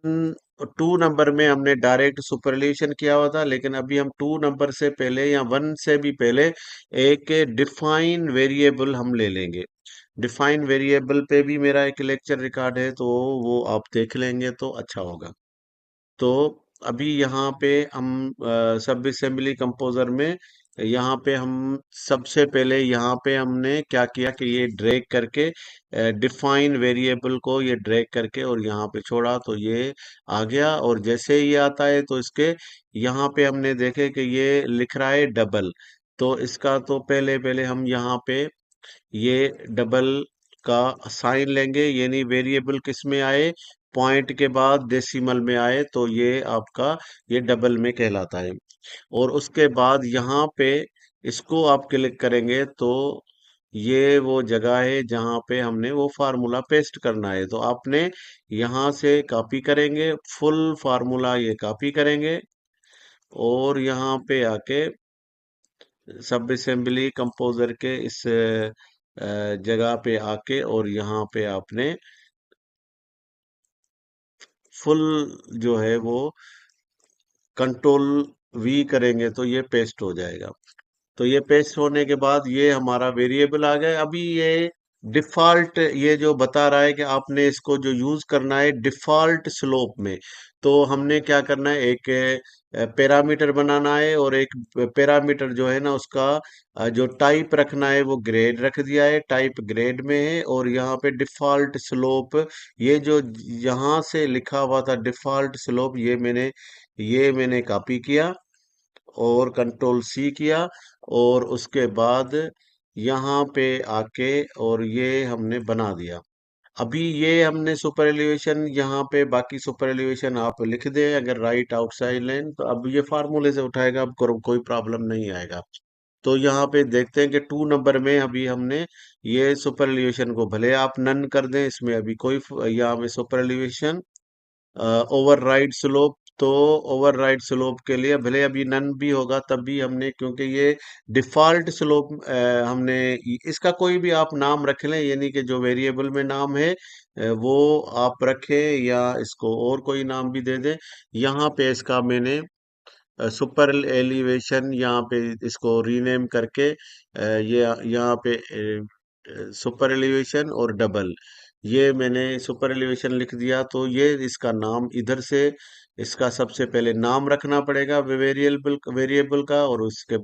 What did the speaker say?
To number में हमने direct सुपरइल्यूशन किया हुआ था, लेकिन अभी हम टू नंबर से पहले या वन से भी पहले एक डिफाइन वेरिएबल हम ले लेंगे। डिफाइन वेरिएबल पे भी मेरा एक लेक्चर रिकॉर्ड है, तो वो आप देख लेंगे तो अच्छा होगा। तो अभी यहाँ पे हम सब असेंबली कंपोजर में यहाँ पे हम सबसे पहले यहाँ पे हमने क्या किया कि ये ड्रैग करके डिफाइन वेरिएबल को ये ड्रैग करके और यहाँ पे छोड़ा, तो ये आ गया। और जैसे ही आता है तो इसके यहाँ पे हमने देखे कि ये लिख रहा है डबल। तो इसका तो पहले पहले हम यहाँ पे ये डबल का साइन लेंगे, यानी वेरिएबल किस में आए, पॉइंट के बाद डेसिमल में आए, तो ये आपका ये डबल में कहलाता है। और उसके बाद यहाँ पे इसको आप क्लिक करेंगे तो ये वो जगह है जहाँ पे हमने वो फार्मूला पेस्ट करना है। तो आपने यहाँ से कॉपी करेंगे, फुल फार्मूला ये कॉपी करेंगे और यहाँ पे आके सब असेंबली कंपोजर के इस जगह पे आके और यहाँ पे आपने फुल जो है वो कंट्रोल वी करेंगे तो ये पेस्ट हो जाएगा। तो ये पेस्ट होने के बाद ये हमारा वेरिएबल आ गया। अभी ये डिफॉल्ट ये जो बता रहा है कि आपने इसको जो यूज करना है डिफॉल्ट स्लोप में, तो हमने क्या करना है, एक पैरामीटर बनाना है और एक पैरामीटर जो है ना उसका जो टाइप रखना है वो ग्रेड रख दिया है, टाइप ग्रेड में है। और यहाँ पे डिफॉल्ट स्लोप, ये जो यहाँ से लिखा हुआ था डिफॉल्ट स्लोप, ये मैंने कॉपी किया और कंट्रोल सी किया। और उसके बाद यहाँ पे आके और ये हमने बना दिया। अभी ये हमने सुपर एलिवेशन यहाँ पे, बाकी सुपर एलिवेशन आप लिख दें अगर राइट आउटसाइड लाइन, तो अब ये फार्मूले से उठाएगा, अब कोई प्रॉब्लम नहीं आएगा। तो यहाँ पे देखते हैं कि टू नंबर में अभी हमने ये सुपर एलिवेशन को भले आप नन कर दें, इसमें अभी कोई यहाँ पे सुपर एलिवेशन ओवरराइड स्लोप, तो ओवरराइड स्लोप के लिए भले अभी नन भी होगा तब भी हमने, क्योंकि ये डिफॉल्ट स्लोप हमने इसका कोई भी आप नाम रख लें, यानी कि जो वेरिएबल में नाम है वो आप रखें या इसको और कोई नाम भी दे दें। यहाँ पे इसका मैंने सुपर एलिवेशन यहाँ पे इसको रीनेम करके ये यहाँ पे सुपर एलिवेशन और डबल, ये मैंने सुपर एलिवेशन लिख दिया। तो ये इसका नाम इधर से, इसका सबसे पहले नाम रखना पड़ेगा वेरिएबल वेरिएबल का, और उसके